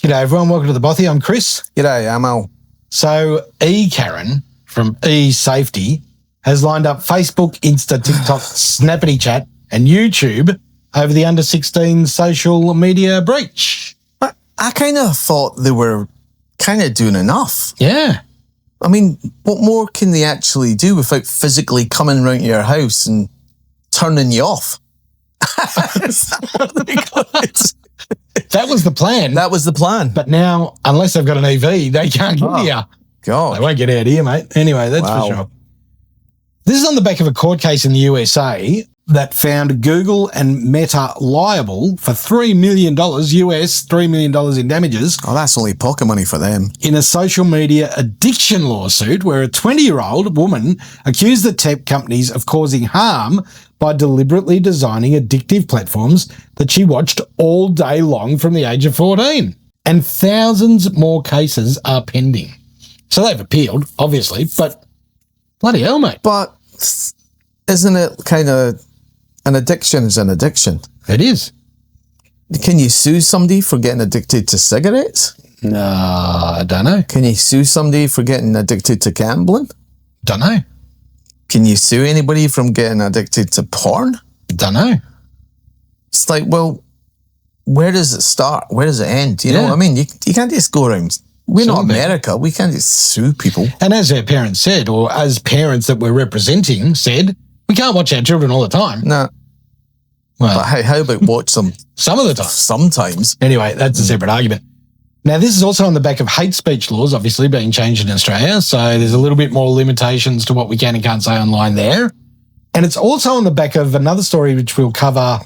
G'day everyone, welcome to the Bothy. I'm Chris. G'day, I'm Al. So Karen from Safety has lined up Facebook, Insta, TikTok, Snappity Chat and YouTube over the under 16 social media breach. I kind of thought they were kind of doing enough. Yeah. I mean, what more can they actually do without physically coming round to your house and turning you off? That was the plan. That was the plan. But now, unless they've got an EV, they can't get here. God. They won't get out here, mate. Anyway, that's for sure. This is on the back of a court case in the USA that found Google and Meta liable for $3 million US, $3 million in damages. Oh, that's only pocket money for them. In a social media addiction lawsuit where a 20-year-old woman accused the tech companies of causing harm by deliberately designing addictive platforms that she watched all day long from the age of 14. And thousands more cases are pending. So they've appealed, obviously, but bloody hell, mate. But isn't it kind of an addiction is an addiction? It is. Can you sue somebody for getting addicted to cigarettes? No, I don't know. Can you sue somebody for getting addicted to gambling? Don't know. Can you sue anybody from getting addicted to porn? Don't know. It's like, well, where does it start? Where does it end? You know what I mean? You can't just go around. We're not America. We can't just sue people. And as our parents said, or as parents that we're representing said, we can't watch our children all the time. No. Well, but how about watch them? Some of the time. Sometimes. Anyway, that's a separate argument. Now, this is also on the back of hate speech laws, obviously, being changed in Australia. So there's a little bit more limitations to what we can and can't say online there. And it's also on the back of another story which we'll cover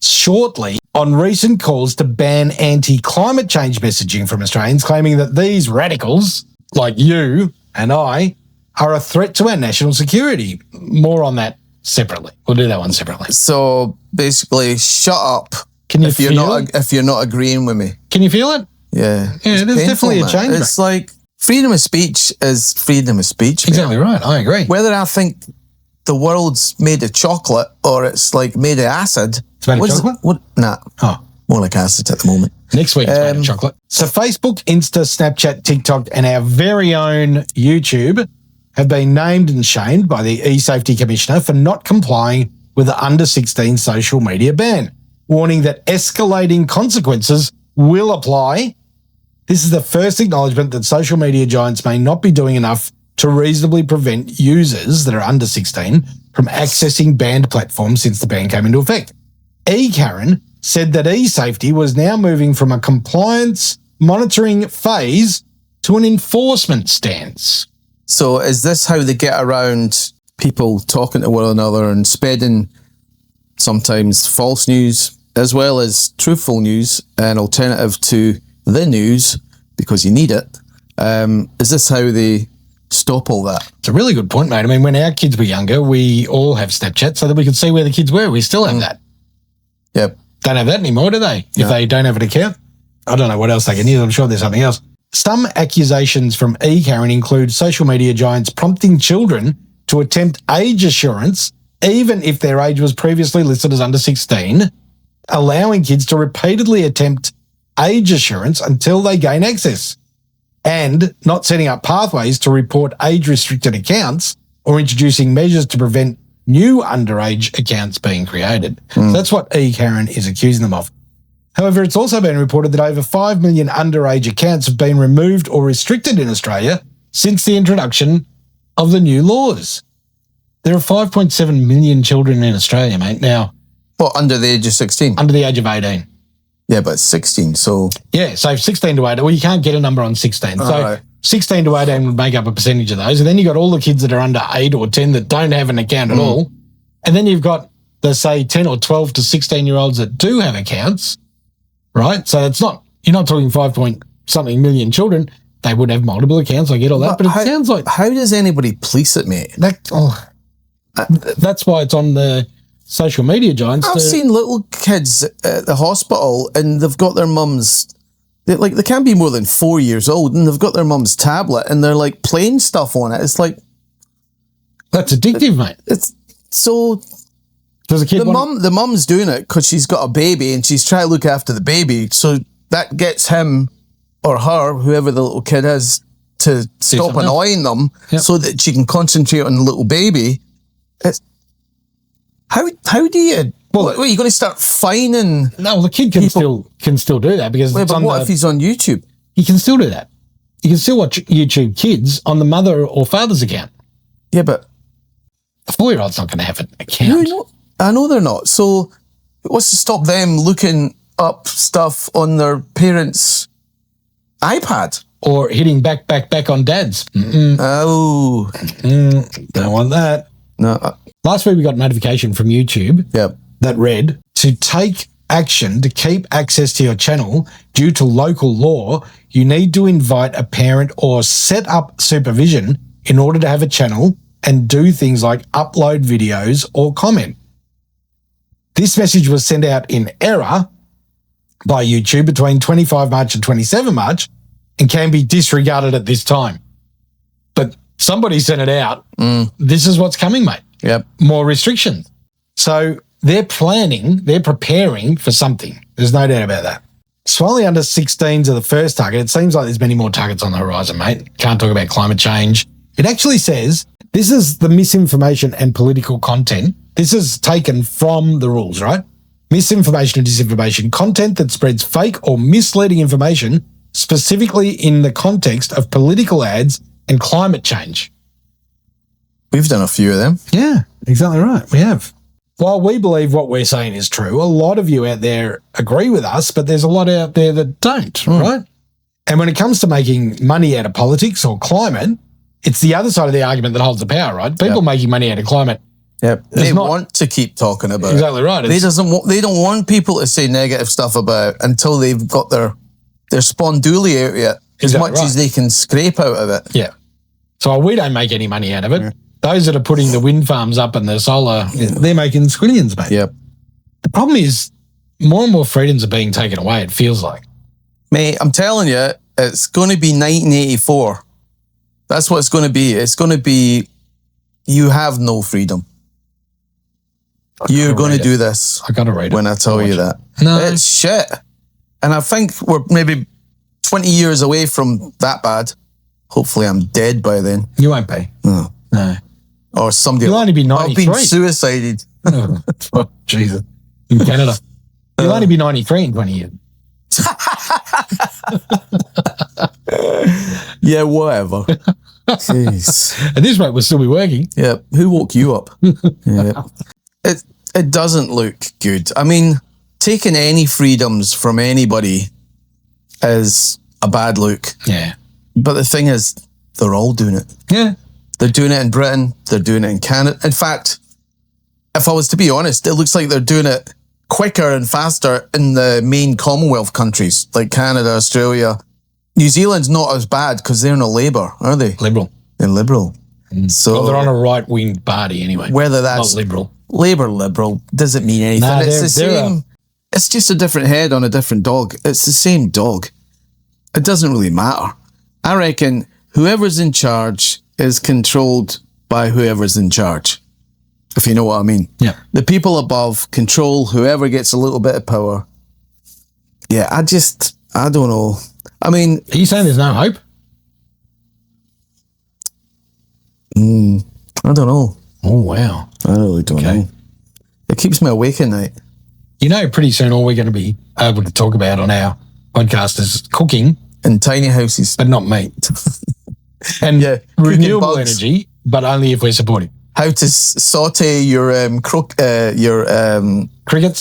shortly on recent calls to ban anti-climate change messaging from Australians, claiming that these radicals, like you and I, are a threat to our national security. More on that separately. We'll do that one separately. So basically, shut up if you're not agreeing with me. Can you feel it? Yeah. Yeah, there's definitely a change. It's like freedom of speech is freedom of speech. Exactly right. I agree. Whether I think the world's made of chocolate or it's like made of acid. It's made of chocolate? Nah. Oh. More like acid at the moment. Next week it's made of chocolate. So Facebook, Insta, Snapchat, TikTok and our very own YouTube have been named and shamed by the eSafety Commissioner for not complying with the under 16 social media ban, warning that escalating consequences will apply. This is the first acknowledgement that social media giants may not be doing enough to reasonably prevent users that are under 16 from accessing banned platforms since the ban came into effect. Karen said that eSafety was now moving from a compliance monitoring phase to an enforcement stance. So is this how they get around people talking to one another and spreading sometimes false news as well as truthful news, an alternative to the news because you need it? Is this how they stop all that? It's a really good point, mate. I mean, when our kids were younger, we all have Snapchat so that we could see where the kids were. We still have that. Yep. Don't have that anymore, do they? If they don't have an account. I don't know what else they can use. I'm sure there's something else. Some accusations from Karen include social media giants prompting children to attempt age assurance, even if their age was previously listed as under 16, allowing kids to repeatedly attempt age assurance until they gain access, and not setting up pathways to report age-restricted accounts or introducing measures to prevent new underage accounts being created. So that's what Karen is accusing them of. However, it's also been reported that over 5 million underage accounts have been removed or restricted in Australia since the introduction of the new laws. There are 5.7 million children in Australia, mate, now. What, under the age of 16? Under the age of 18. Yeah, but 16, so... Yeah, so 16 to 18. Well, you can't get a number on 16. So 16 to 18 would make up a percentage of those. And then you've got all the kids that are under 8 or 10 that don't have an account at all. And then you've got the, say, 10 or 12 to 16-year-olds that do have accounts, right? So it's not... You're not talking 5-point-something million children. They would have multiple accounts. I get all that. But it sounds like... How does anybody police it, mate? That's why it's on the social media giants. I've seen little kids at the hospital and they've got their mums, they can't be more than 4 years old and they've got their mum's tablet and they're like playing stuff on it. It's like... That's addictive, mate. It's so... Does a kid the mum's doing it because she's got a baby and she's trying to look after the baby. So that gets him or her, whoever the little kid is, to stop annoying them so that she can concentrate on the little baby. It's, how do you... Well, are you going to start fining... No, the kid can still do that because it's but what if he's on YouTube? He can still do that. You can still watch YouTube Kids on the mother or father's account. Yeah, but... A 4-year-old's not going to have an account. I know they're not. So what's to stop them looking up stuff on their parents' iPad? Or hitting back on dad's. Oh. Don't want that. No. Last week we got a notification from YouTube that read, to take action to keep access to your channel due to local law, you need to invite a parent or set up supervision in order to have a channel and do things like upload videos or comment. This message was sent out in error by YouTube between 25 March and 27 March and can be disregarded at this time. But somebody sent it out. This is what's coming, mate. Yep. More restrictions. So they're preparing for something. There's no doubt about that. Swallowing under 16s are the first target. It seems like there's many more targets on the horizon, mate. Can't talk about climate change. It actually says this is the misinformation and political content. This is taken from the rules, right? Misinformation and disinformation, content that spreads fake or misleading information, specifically in the context of political ads and climate change. We've done a few of them. Yeah, exactly right. We have. While we believe what we're saying is true, a lot of you out there agree with us, but there's a lot out there that don't, right? And when it comes to making money out of politics or climate, it's the other side of the argument that holds the power, right? People making money out of climate. Yep. They want to keep talking about it. Exactly right. They don't want people to say negative stuff about it until they've got their sponduli out of it as much as they can scrape out of it. Yeah. So we don't make any money out of it. Yeah. Those that are putting the wind farms up and the solar, they're making squillions, mate. Yep. The problem is more and more freedoms are being taken away, it feels like. Mate, I'm telling you, it's going to be 1984. That's what it's going to be. It's going to be, you have no freedom. You're going to do this. I got to read it. When I tell you that. No. It's shit. And I think we're maybe 20 years away from that bad. Hopefully I'm dead by then. You won't be. No. Or somebody. You'll only be 93. I've been suicided. Oh, Jesus. In Canada. You'll only be 93 in 20 years. Yeah, whatever. Jeez. At this rate, we'll still be working. Yeah. Who woke you up? Yeah. It doesn't look good. I mean, taking any freedoms from anybody is a bad look. Yeah. But the thing is, they're all doing it. Yeah. They're doing it in Britain. They're doing it in Canada. In fact, if I was to be honest, it looks like they're doing it quicker and faster in the main Commonwealth countries like Canada, Australia. New Zealand's not as bad because they're not Labour, are they? Liberal. They're Liberal. So well, they're on a right-wing party anyway. Whether that's not Liberal. Labour, Liberal, doesn't mean anything. Nah, it's the same. It's just a different head on a different dog. It's the same dog. It doesn't really matter. I reckon whoever's in charge is controlled by whoever's in charge, if you know what I mean. Yeah. The people above control whoever gets a little bit of power. Yeah, I don't know. I mean... Are you saying there's no hope? I don't know. Oh, wow. I really don't know. It keeps me awake at night. You know, pretty soon all we're going to be able to talk about on our podcast is cooking. In tiny houses. But not meat. And renewable energy, but only if we're supporting. How to saute your crickets?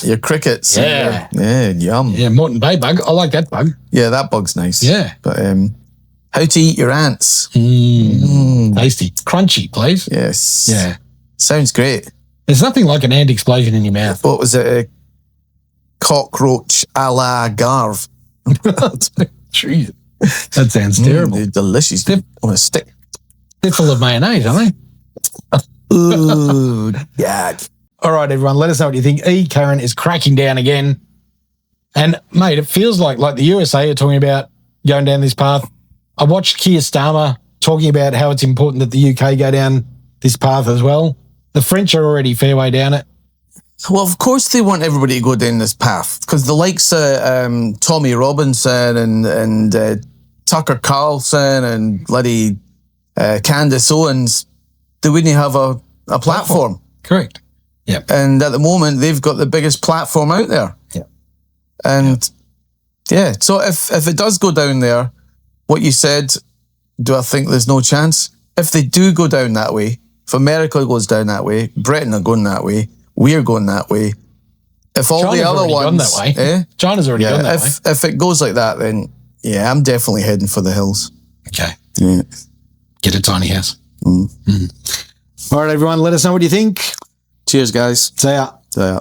Your crickets. Yeah. Yum. Yeah, Moreton Bay bug. I like that bug. Yeah, that bug's nice. Yeah. But how to eat your ants. Tasty. Crunchy, please. Yes. Yeah. Sounds great. There's nothing like an ant explosion in your mouth. What was it? A cockroach a la Garve. Jeez. That sounds terrible. They're delicious. On a stick. They're full of mayonnaise, aren't they? Ooh, God. All right, everyone, let us know what you think. Karen is cracking down again. And, mate, it feels like the USA are talking about going down this path. I watched Keir Starmer talking about how it's important that the UK go down this path as well. The French are already fair way down it. Well, of course they want everybody to go down this path because the likes of Tommy Robinson and Tucker Carlson and bloody Candace Owens, they wouldn't have a platform. Correct. Yeah. And at the moment, they've got the biggest platform out there. Yeah. And so if it does go down there, what you said, do I think there's no chance? If they do go down that way, if America goes down that way, Britain are going that way, we're going that way. If all China's the other already gone ones, that way. China's already gone that way. If it goes like that, then I'm definitely heading for the hills. Okay. Yeah. Get a tiny house. All right, everyone, let us know what you think. Cheers, guys. See ya. See ya.